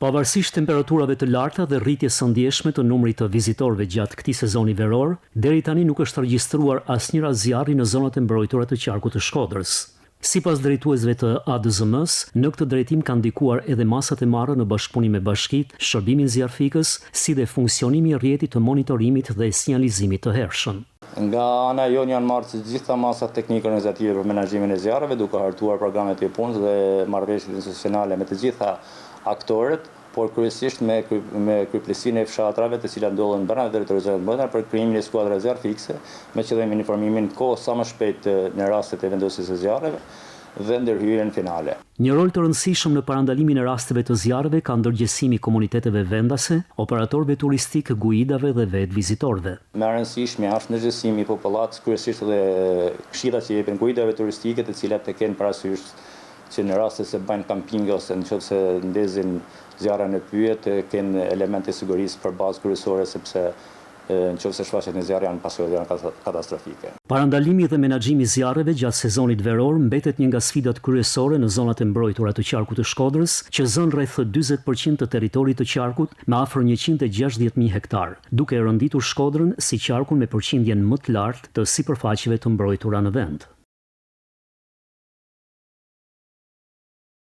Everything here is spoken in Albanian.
Pavarësisht temperaturave të larta dhe rritjes së ndjeshme të numrit të vizitorëve gjatë këtij sezoni veror, deri tani nuk është regjistruar asnjë rast zjarri në zonat e mbrojtura të qarkut të Shkodrës. Sipas drejtuesve të ADZM-s, në këtë drejtim kanë ndikuar edhe masat e marra në bashkëpunim me bashkitë, shërbimin zjarfikës, si dhe funksionimi i rrjetit të monitorimit dhe sinjalizimit të hershëm. Nga ana jonë janë marrë të gjitha masat teknike organizative për menaxhimin e zjarreve, duke hartuar programet e punës dhe marrëveshjet institucionale me të gjitha aktorët, por kryesisht me kryeplesin e fshatrave të cilat ndodhen brenda territorit të për krijimin e skuadra zjarr fikse, me qëllim informimin kohë sa më shpejt në rastet e vendosjes së zjarreve dhe ndërhyrjen finale. Një rol të rëndësishëm në parandalimin e rasteve të zjarreve ka ndërgjegjësimi i komuniteteve vendase, operatorëve turistik, guidave dhe vetë vizitorëve. Më rëndësishmi është ndërgjegjësimi i popullatës, kryesisht dhe këshillat që jepin guidave turistike, të cilat e kanë parasysh që në raste se bajnë kampinge ose nëse ndezin zjarra në pyjet, kanë elemente sigurisë për bazë kryesore, sepse nëse shfaqet në zjarr janë pasojë katastrofike. Parandalimi dhe menaxhimi i zjarreve gjatë sezonit veror mbetet një nga sfidat kryesore në zonat e mbrojtura të qarkut të Shkodrës, që zën rreth 40% të territorit të qarkut me afër 160.000 hektar, duke e rënditur Shkodrën si qarkun me përqindjen më të lartë të sipërfaqeve të mbrojtura në vend.